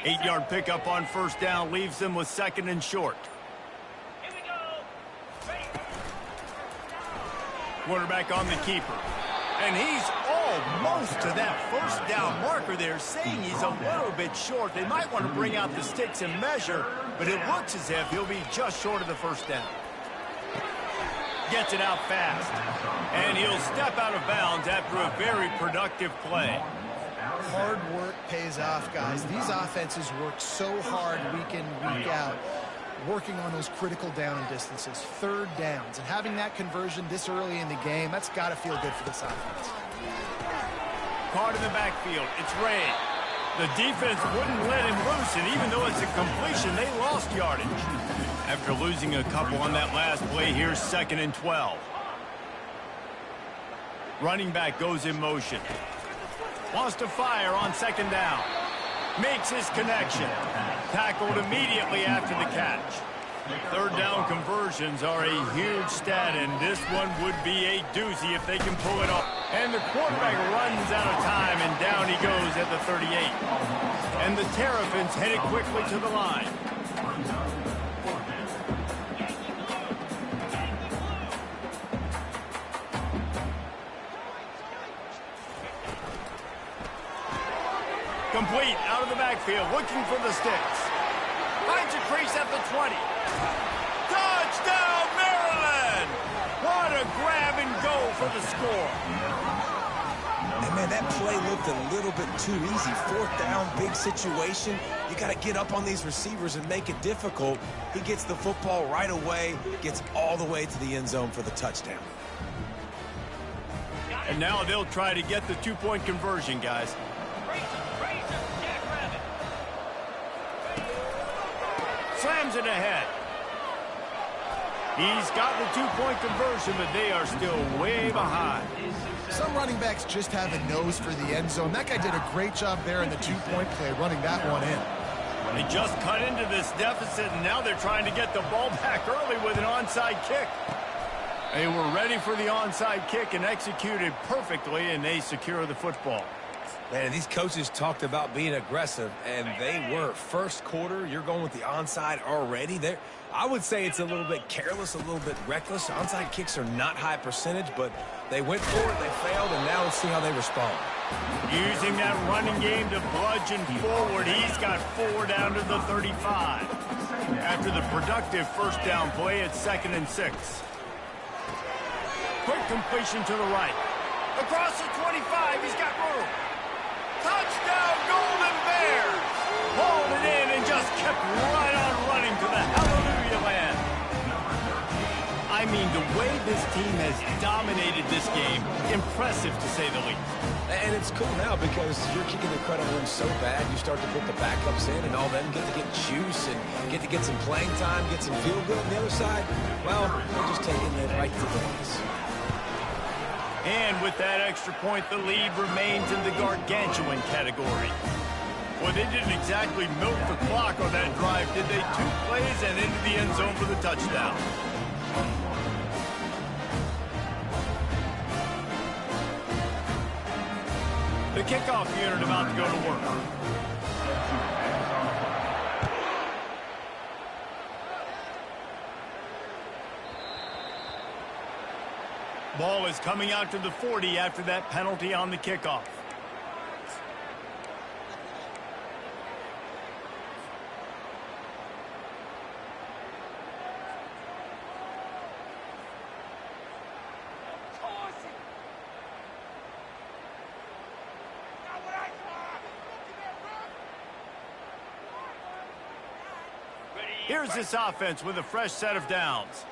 Eight-yard pickup on first down leaves them with 2nd and short. Quarterback on the keeper. And he's almost to that first down marker there, saying he's a little bit short. They might want to bring out the sticks and measure, but it looks as if he'll be just short of the first down. Gets it out fast. And he'll step out of bounds after a very productive play. Hard work pays off, guys. These offenses work so hard week in, week out, working on those critical down and distances, 3rd downs, and having that conversion this early in the game, that's got to feel good for this offense. Caught in the backfield. It's Ray. The defense wouldn't let him loose, and even though it's a completion, they lost yardage. After losing a couple on that last play, here's 2nd and 12. Running back goes in motion. Wants to fire on 2nd down. Makes his connection. Tackled immediately after the catch. 3rd down conversions are a huge stat, and this one would be a doozy if they can pull it off. And the quarterback runs out of time, and down he goes at the 38. And the Terrapins headed quickly to the line. Complete out of the backfield, looking for the sticks. Finds a crease at the 20. Touchdown, Maryland! What a grab and go for the score. And, man, that play looked a little bit too easy. Fourth down, big situation. You got to get up on these receivers and make it difficult. He gets the football right away, gets all the way to the end zone for the touchdown. And now they'll try to get the two-point conversion, guys. Slams it ahead. He's got the two-point conversion, but they are still way behind. Some running backs just have a nose for the end zone. That guy did a great job there in the two-point play, running that one in. They just cut into this deficit, and now they're trying to get the ball back early with an onside kick. They were ready for the onside kick and executed perfectly, and they secure the football. Man, these coaches talked about being aggressive, and they were. First quarter, you're going with the onside already. I would say it's a little bit careless, a little bit reckless. Onside kicks are not high percentage, but they went for it, they failed, and now let's see how they respond. Using that running game to bludgeon forward, he's got 4 down to the 35. After the productive first down play, it's 2nd and 6. Quick completion to the right. Across the 25, he's got room. Touchdown, Golden Bears! Hauled it in and just kept right on running to the hallelujah land. I mean, the way this team has dominated this game, impressive to say the least. And it's cool now because you're kicking the credit room so bad, you start to put the backups in, and all them get to get juice and get to get some playing time, get some feel good on the other side. Well, they're just taking it right to the face. And with that extra point, the lead remains in the gargantuan category. Well, they didn't exactly milk the clock on that drive, did they? 2 plays and into the end zone for the touchdown. The kickoff unit about to go to work. Ball is coming out to the 40 after that penalty on the kickoff. Here's this offense with a fresh set of downs.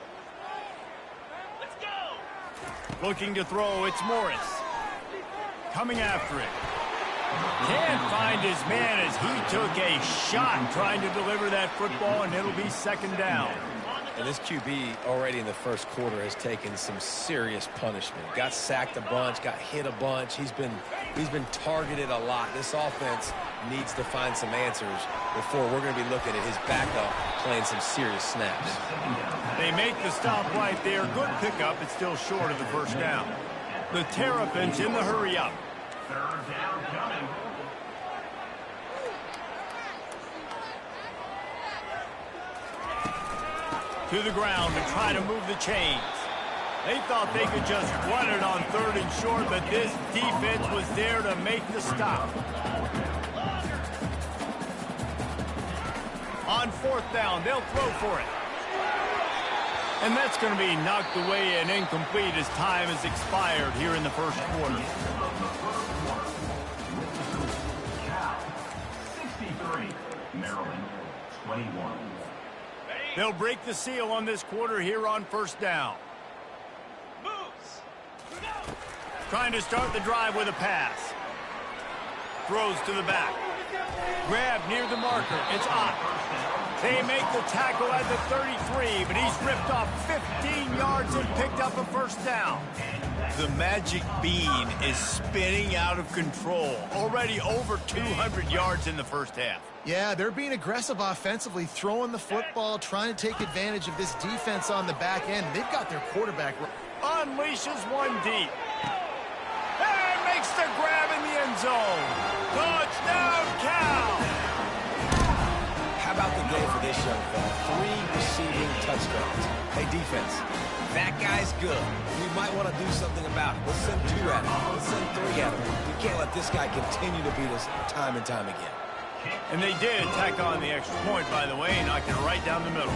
Looking to throw, it's Morris. Coming after it. Can't find his man as he took a shot trying to deliver that football, and it'll be 2nd down. And this QB already in the first quarter has taken some serious punishment. Got sacked a bunch, got hit a bunch. He's been targeted a lot. This offense needs to find some answers before we're going to be looking at his backup playing some serious snaps. They make the stop right there. Good pickup. It's still short of the first down. The Terrapins in the hurry up. 3rd down coming. To the ground to try to move the chains. They thought they could just run it on 3rd and short, but this defense was there to make the stop. On 4th down, they'll throw for it. And that's going to be knocked away and incomplete as time has expired here in the first quarter. 63, Maryland, 21. They'll break the seal on this quarter here on 1st down. Trying to start the drive with a pass. Throws to the back. Grab near the marker. It's Ott. They make the tackle at the 33, but he's ripped off 15 yards and picked up a 1st down. The magic bean is spinning out of control. Already over 200 yards in the first half. Yeah, they're being aggressive offensively, throwing the football, trying to take advantage of this defense on the back end. They've got their quarterback. Unleashes one deep. And makes the grab in the end zone. Touchdown, Cal! How about the day for this young fella? 3 receiving touchdowns. Hey, defense, that guy's good. We might want to do something about it. Let's send 2 at him. Let's send 3 at him. We can't let this guy continue to beat us time and time again. And they did tack on the extra point, by the way, knocked it right down the middle.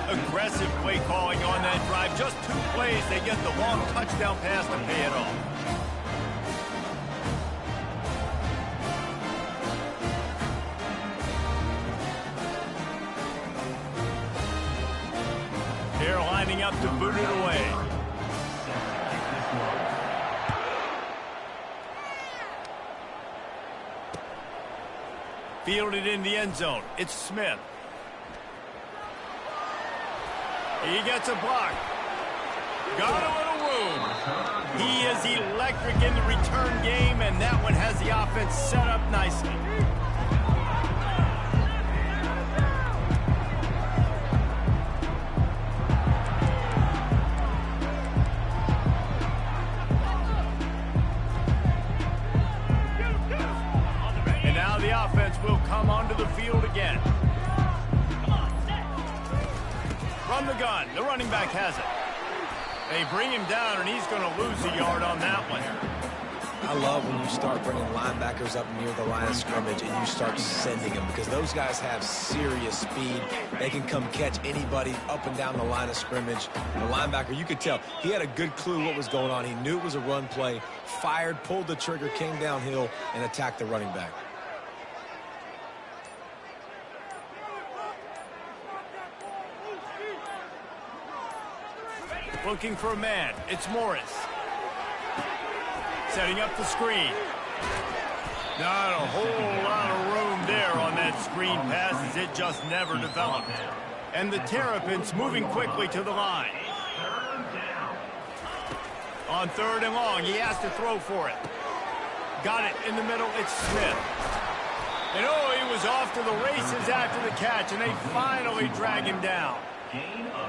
Aggressive play calling on that drive. Just 2 plays, they get the long touchdown pass to pay it off. up to boot it away. Fielded in the end zone. It's Smith. He gets a block. Got a little room. He is electric in the return game, and that one has the offense set up nicely. And now the offense will come onto the field again. From the gun, the running back has it. They bring him down, and he's going to lose a yard on that one. I love when you start bringing linebackers up near the line of scrimmage and you start sending them, because those guys have serious speed. They can come catch anybody up and down the line of scrimmage. The linebacker, you could tell, he had a good clue what was going on. He knew it was a run play, fired, pulled the trigger, came downhill, and attacked the running back. Looking for a man. It's Morris. Setting up the screen. Not a whole lot of room there on that screen pass, as it just never developed. And the Terrapins moving quickly to the line. On 3rd and long, he has to throw for it. Got it in the middle. It's Smith. And oh, he was off to the races after the catch, and they finally drag him down.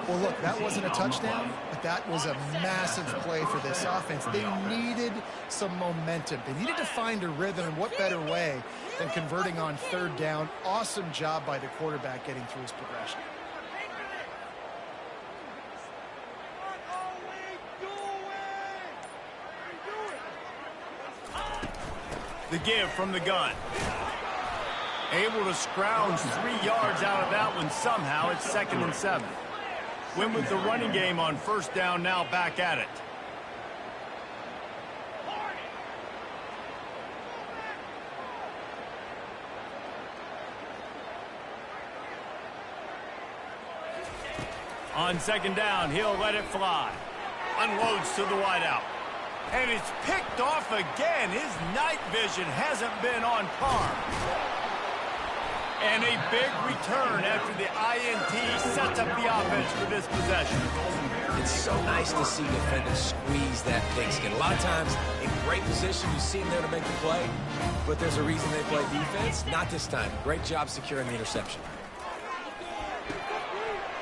Well, look, that wasn't a touchdown, but that was a massive play for this offense. They needed some momentum. They needed to find a rhythm, and what better way than converting on 3rd down. Awesome job by the quarterback getting through his progression. The give from the gun. Able to scrounge 3 yards out of that one somehow. It's 2nd and 7. Win with the running game on 1st down, now back at it. On 2nd down, he'll let it fly. Unloads to the wideout. And it's picked off again. His night vision hasn't been on par. And a big return after the INT sets up the offense for this possession. It's so nice to see defenders squeeze that pigskin. A lot of times, in great position, you see them there to make the play, but there's a reason they play defense. Not this time. Great job securing the interception.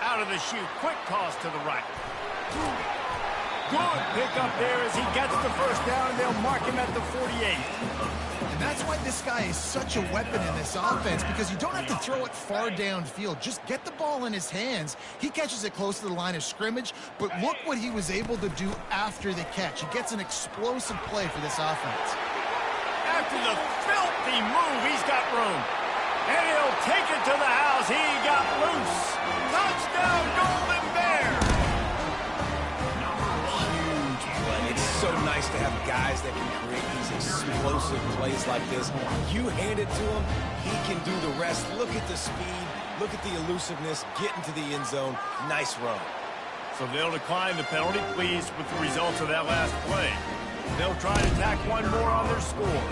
Out of the chute, quick toss to the right. Good pick up there as he gets the 1st down, and they'll mark him at the 48. And that's why this guy is such a weapon in this offense, because you don't have to throw it far downfield. Just get the ball in his hands. He catches it close to the line of scrimmage, but look what he was able to do after the catch. He gets an explosive play for this offense. After the filthy move, he's got room. And he'll take it to the house. He got loose. Touchdown, Golden Bear. Huge play. It's so nice to have guys that can create these explosive plays like this. You hand it to him, he can do the rest. Look at the speed. Look at the elusiveness. Get into the end zone. Nice run. So they'll decline the penalty, pleased with the results of that last play. They'll try to tack one more on their score.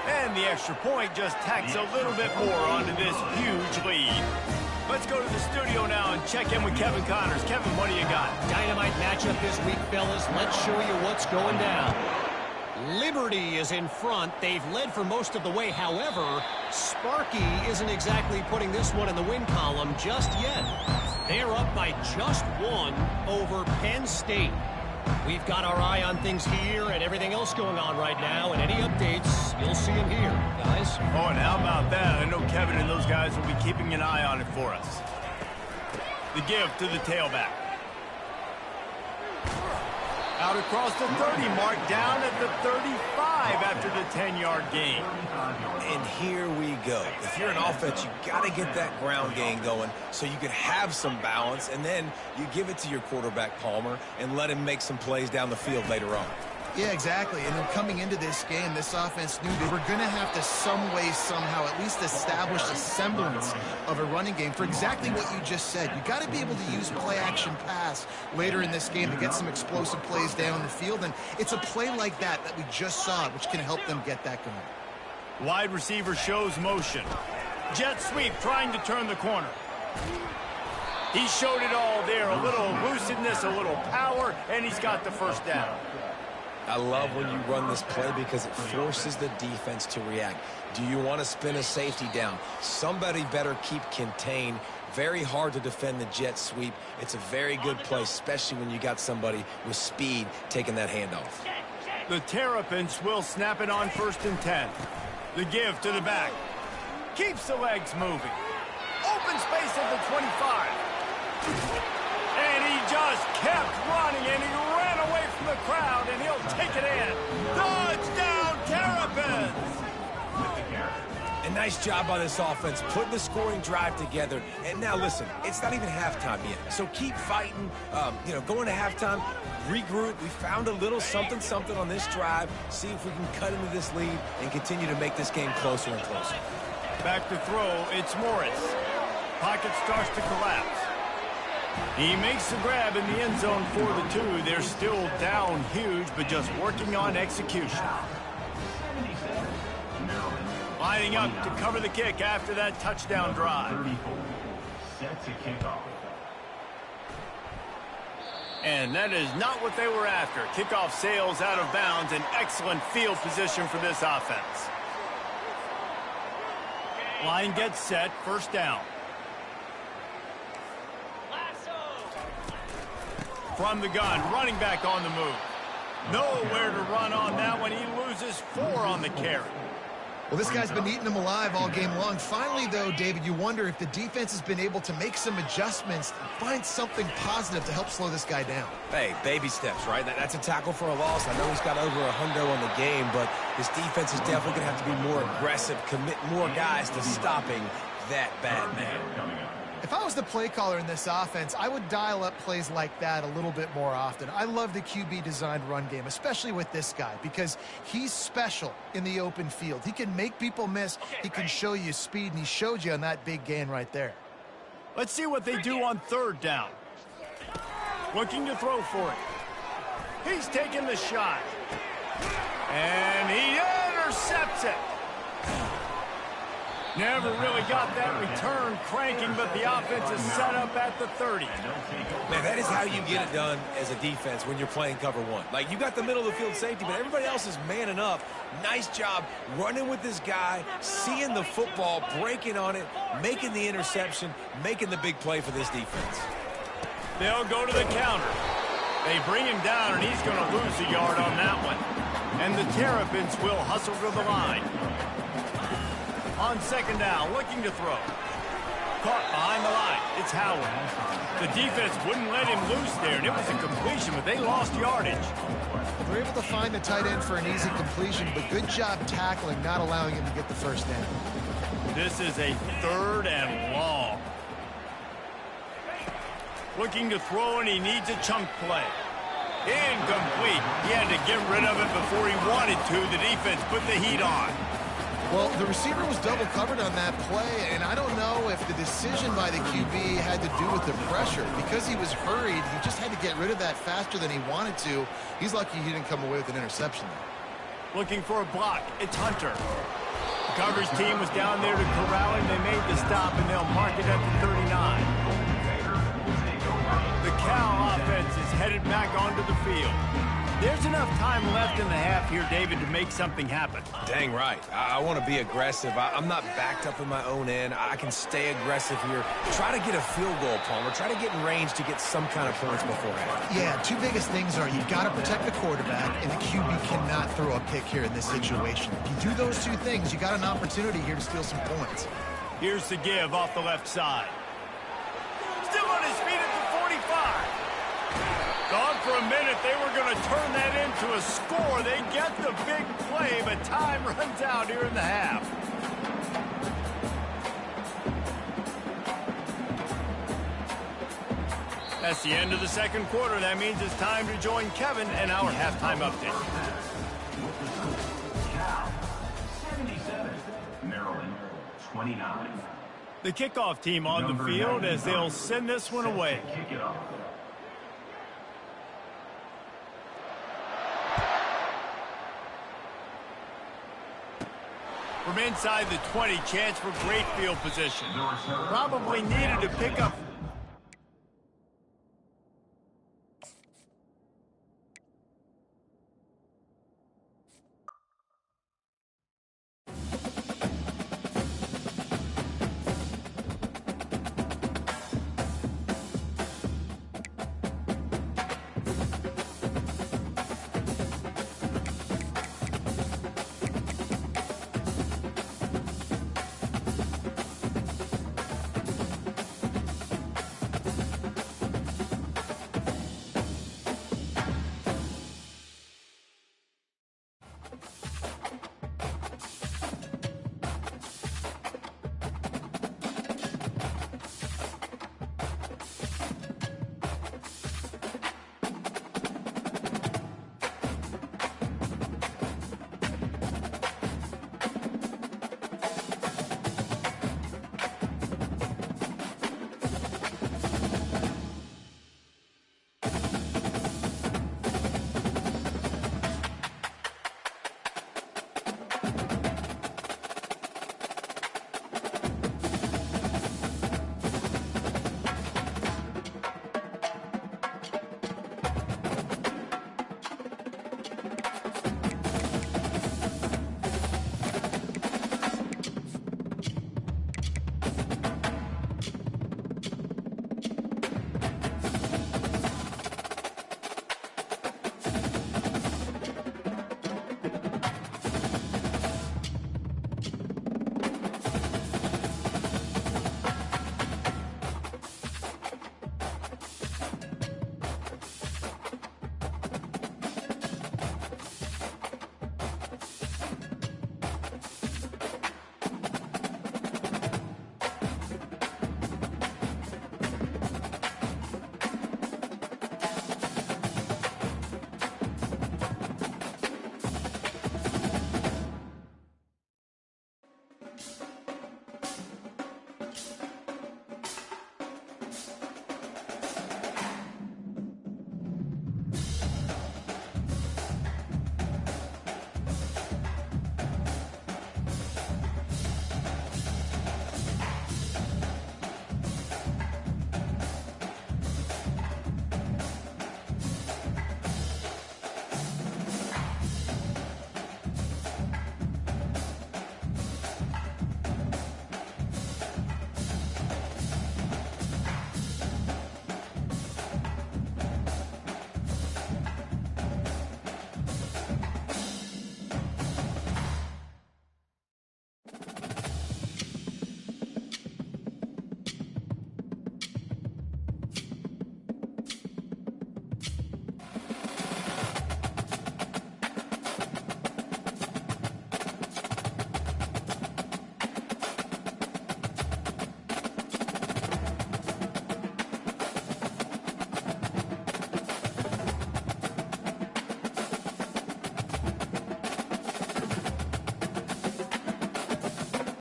And the extra point just tacks a little bit more onto this huge lead. Let's go to the studio now and check in with Kevin Connors. Kevin, what do you got? Dynamite matchup this week, fellas. Let's show you what's going down. Liberty is in front. They've led for most of the way. However, Sparky isn't exactly putting this one in the win column just yet. They're up by just 1 over Penn State. We've got our eye on things here and everything else going on right now, and any updates, you'll see them here, guys. Oh, and how about that? I know Kevin and those guys will be keeping an eye on it for us. The give to the tailback. Out across the 30 mark, down at the 35 after the 10-yard gain. And here we go. If you're an offense, you got to get that ground game going so you can have some balance, and then you give it to your quarterback, Palmer, and let him make some plays down the field later on. Yeah, exactly. And then coming into this game, this offense knew they were going to have to some way, somehow, at least establish a semblance of a running game for exactly what you just said. You got to be able to use play-action pass later in this game to get some explosive plays down the field. And it's a play like that we just saw, which can help them get that going. Wide receiver shows motion. Jet sweep trying to turn the corner. He showed it all there. A little elusiveness, a little power, and he's got the first down. I love when you run this play because it forces the defense to react. Do you want to spin a safety down? Somebody better keep contained. Very hard to defend the jet sweep. It's a very good play, especially when you got somebody with speed taking that handoff. The Terrapins will snap it on 1st and 10. The give to the back. Keeps the legs moving. Open space at the 25. And he just kept running, and he ran away from the crowd, and he'll take it in. Touchdown, Terrapins! A nice job by this offense, putting the scoring drive together. And now, listen, it's not even halftime yet. So keep fighting, going to halftime, regroup. We found a little something on this drive. See if we can cut into this lead and continue to make this game closer and closer. Back to throw, it's Morris. Pocket starts to collapse. He makes the grab in the end zone for the 2. They're still down huge, but just working on execution. Lining up to cover the kick after that touchdown drive. Set to kick off. And that is not what they were after. Kickoff sails out of bounds. An excellent field position for this offense. Line gets set. First down. From the gun, running back on the move. Nowhere to run on that one. He loses 4 on the carry. Well, this guy's been eating them alive all game long. Finally, though, David, you wonder if the defense has been able to make some adjustments, find something positive to help slow this guy down. Hey, baby steps, right? That's a tackle for a loss. I know he's got over a hundo on the game, but his defense is definitely going to have to be more aggressive, commit more guys to stopping that bad man. If I was the play caller in this offense, I would dial up plays like that a little bit more often. I love the QB-designed run game, especially with this guy, because he's special in the open field. He can make people miss. He can show you speed, and he showed you on that big gain right there. Let's see what they do on 3rd down. Looking to throw for it. He's taking the shot. And he intercepts it. Never really got that return cranking, but the offense is set up at the 30. Man, that is how you get it done as a defense when you're playing cover 1. Like, you got the middle of the field safety, but everybody else is manning up. Nice job running with this guy, seeing the football, breaking on it, making the interception, making the big play for this defense. They'll go to the counter. They bring him down, and he's going to lose a yard on that one. And the Terrapins will hustle to the line. On 2nd down, looking to throw. Caught behind the line. It's Howard. The defense wouldn't let him loose there, and it was a completion, but they lost yardage. They're able to find the tight end for an easy completion, but good job tackling, not allowing him to get the first down. This is a 3rd and long. Looking to throw, and he needs a chunk play. Incomplete. He had to get rid of it before he wanted to. The defense put the heat on. Well, the receiver was double covered on that play, and I don't know if the decision by the QB had to do with the pressure. Because he was hurried, he just had to get rid of that faster than he wanted to. He's lucky he didn't come away with an interception there. Looking for a block. It's Hunter. The coverage team was down there to corral him. They made the stop, and they'll mark it at the 39. The Cal offense is headed back onto the field. There's enough time left in the half here, David, to make something happen. Dang right. I want to be aggressive. I'm not backed up in my own end. I can stay aggressive here. Try to get a field goal, Palmer. Try to get in range to get some kind of points beforehand. Yeah, 2 biggest things are you've got to protect the quarterback, and the QB cannot throw a pick here in this situation. If you do those 2 things, you got an opportunity here to steal some points. Here's the give off the left side. Still on his feet at the 45. Thought for a minute they were going to turn that into a score. They get the big play, but time runs out here in the half. That's the end of the second quarter. That means it's time to join Kevin and our halftime update. Cal, 77. Maryland, 29. The kickoff team on the field as they'll send this one away. Kick it off. From inside the 20, chance for great field position. Probably needed to pick up